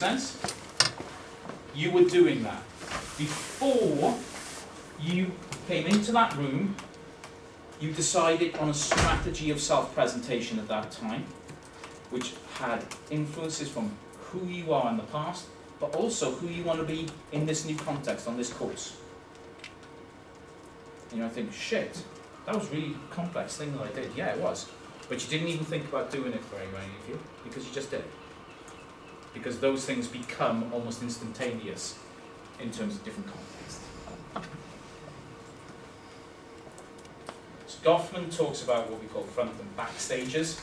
Sense? You were doing that. Before you came into that room, you decided on a strategy of self-presentation at that time, which had influences from who you are in the past, but also who you want to be in this new context, on this course. And I think, shit, that was a really complex thing that I did. Yeah, it was. But you didn't even think about doing it very many of you, because you just did it. Because those things become almost instantaneous in terms of different contexts. So Goffman talks about what we call front and back stages.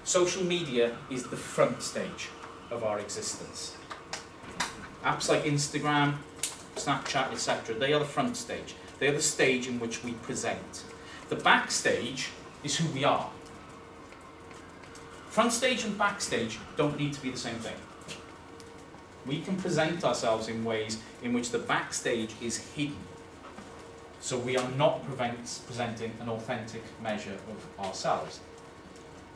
Social media is the front stage of our existence. Apps like Instagram, Snapchat, etc., they are the front stage. They are the stage in which we present. The back stage is who we are. Front stage and backstage don't need to be the same thing. We can present ourselves in ways in which the backstage is hidden. So we are not presenting an authentic measure of ourselves.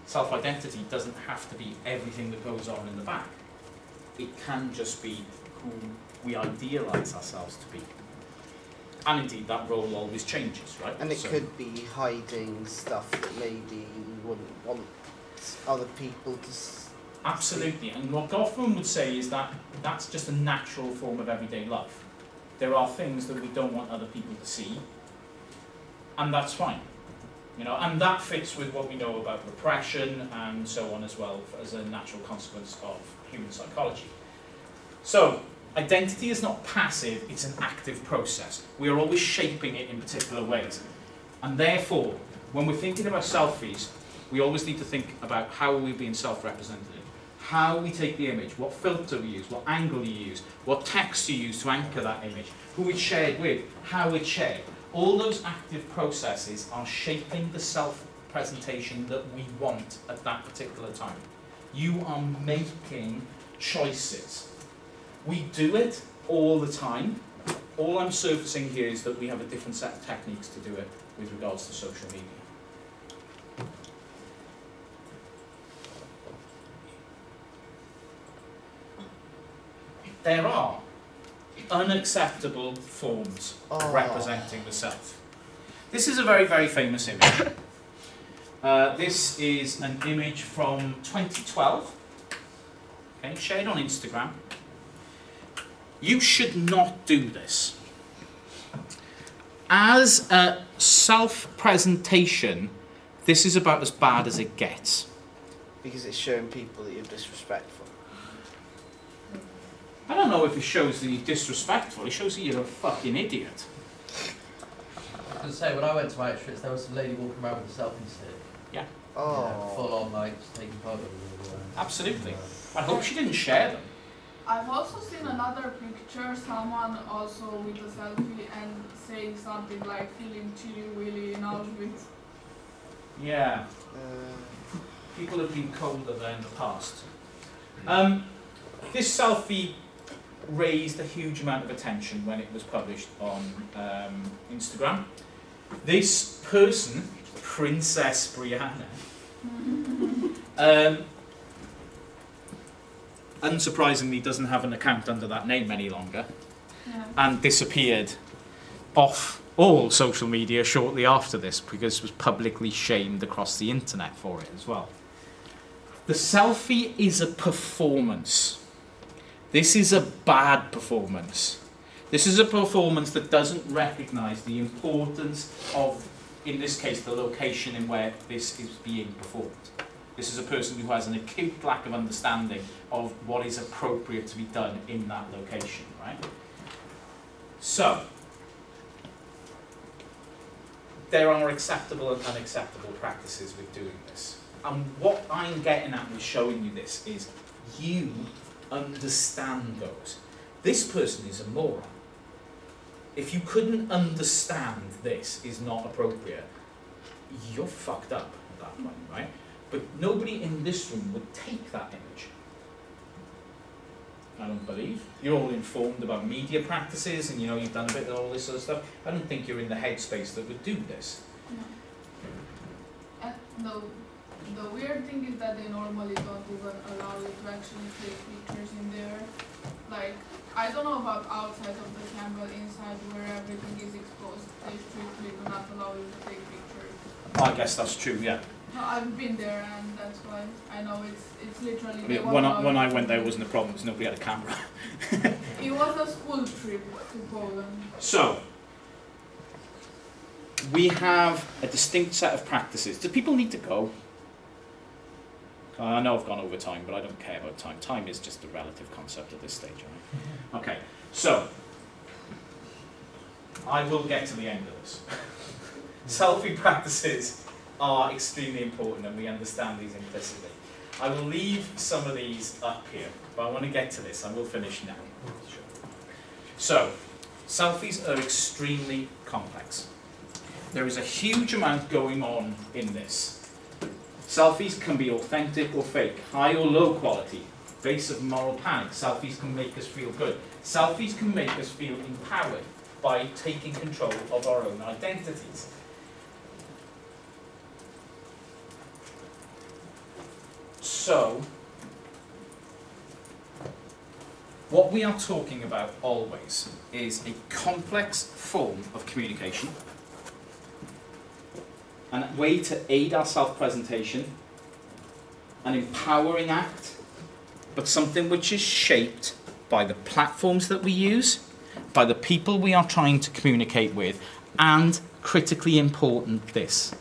Self-identity doesn't have to be everything that goes on in the back. It can just be who we idealize ourselves to be. And indeed, that role always changes, right? And it could be hiding stuff that maybe you wouldn't want other people to Absolutely. And what Goffman would say is that that's just a natural form of everyday life. There are things that we don't want other people to see, and that's fine. And that fits with what we know about repression and so on as well, as a natural consequence of human psychology. So, identity is not passive, it's an active process. We are always shaping it in particular ways. And therefore, when we're thinking about selfies, we always need to think about how we're being self-represented. How we take the image, what filter we use, what angle you use, what text you use to anchor that image, who it's shared with, how it's shared. All those active processes are shaping the self-presentation that we want at that particular time. You are making choices. We do it all the time. All I'm surfacing here is that we have a different set of techniques to do it with regards to social media. There are unacceptable forms of representing the self. This is a very, very famous image. This is an image from 2012, okay, shared on Instagram. You should not do this. As a self-presentation, this is about as bad as it gets. Because it's showing people that you're disrespectful. I don't know if it shows that you're disrespectful, it shows that you're a fucking idiot. I was going to say, when I went to Auschwitz, there was some lady walking around with a selfie stick. Yeah. Oh. Yeah, full on, like, just taking photos of them. Absolutely. I hope she didn't share them. I've also seen another picture, someone also with a selfie and saying something like feeling chilly willy in Auschwitz. Yeah. People have been colder there in the past. This selfie raised a huge amount of attention when it was published on Instagram. This person, Princess Brianna, unsurprisingly doesn't have an account under that name any longer, and disappeared off all social media shortly after this because it was publicly shamed across the internet for it as well. The selfie is a performance. This is a bad performance. This is a performance that doesn't recognise the importance of, in this case, the location in where this is being performed. This is a person who has an acute lack of understanding of what is appropriate to be done in that location, right? So, there are acceptable and unacceptable practices with doing this. And what I'm getting at with showing you this is you understand those. This person is a moron. If you couldn't understand this is not appropriate, you're fucked up at that point, right? But nobody in this room would take that image. I don't believe. You're all informed about media practices and you've done a bit of all this sort of stuff. I don't think you're in the headspace that would do this. No. No. the weird thing is that they normally don't even allow you to actually take pictures in there. Like, I don't know about outside of the camera, inside where everything is exposed, they strictly do not allow you to take pictures. I guess that's true, yeah. No, I've been there and that's why I know it's literally. I they mean, won't when allow I you to went there, take wasn't a problem because nobody had a camera. It was a school trip to Poland. So, we have a distinct set of practices. Do people need to go? I know I've gone over time, but I don't care about time. Time is just a relative concept at this stage, right? Okay, so, I will get to the end of this. Selfie practices are extremely important and we understand these implicitly. I will leave some of these up here, but I want to get to this. I will finish now. So, selfies are extremely complex. There is a huge amount going on in this. Selfies can be authentic or fake, high or low quality, face of moral panic. Selfies can make us feel good. Selfies can make us feel empowered by taking control of our own identities. So, what we are talking about always is a complex form of communication, and a way to aid our self-presentation, an empowering act, but something which is shaped by the platforms that we use, by the people we are trying to communicate with, and critically important this,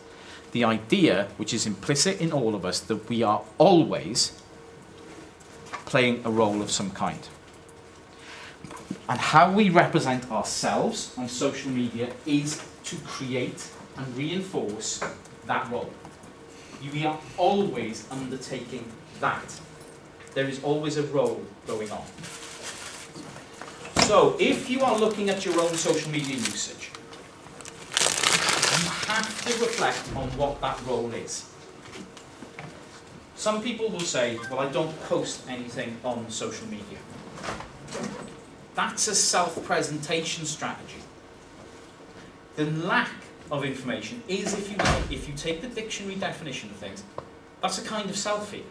the idea, which is implicit in all of us, that we are always playing a role of some kind. And how we represent ourselves on social media is to create and reinforce that role. We are always undertaking that. There is always a role going on. So, if you are looking at your own social media usage, you have to reflect on what that role is. Some people will say, well, I don't post anything on social media. That's a self-presentation strategy. The lack of information is, if you like, if you take the dictionary definition of things, that's a kind of selfie.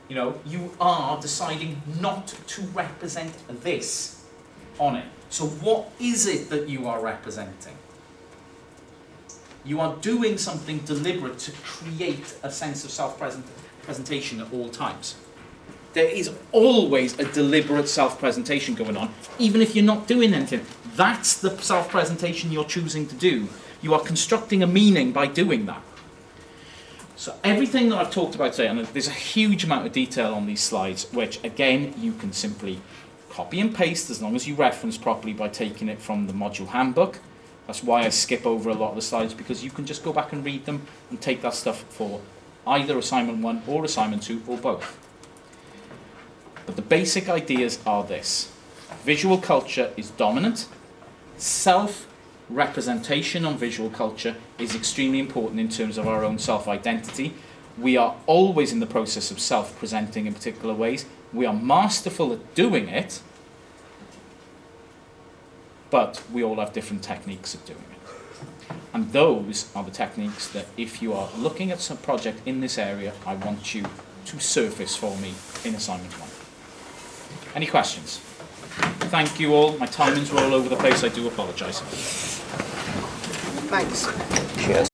You know, you are deciding not to represent this on it. So what is it that you are representing? You are doing something deliberate to create a sense of self-presentation at all times. There is always a deliberate self-presentation going on, even if you're not doing anything. That's the self-presentation you're choosing to do. You are constructing a meaning by doing that. So everything that I've talked about today, and there's a huge amount of detail on these slides, which again, you can simply copy and paste as long as you reference properly by taking it from the module handbook. That's why I skip over a lot of the slides, because you can just go back and read them and take that stuff for either assignment 1 or assignment 2 or both. But the basic ideas are this. Visual culture is dominant. Self-representation on visual culture is extremely important in terms of our own self-identity. We are always in the process of self-presenting in particular ways. We are masterful at doing it, but we all have different techniques of doing it. And those are the techniques that, if you are looking at some project in this area, I want you to surface for me in assignment 1. Any questions? Thank you all. My timings were all over the place. I do apologise. Thanks. Cheers.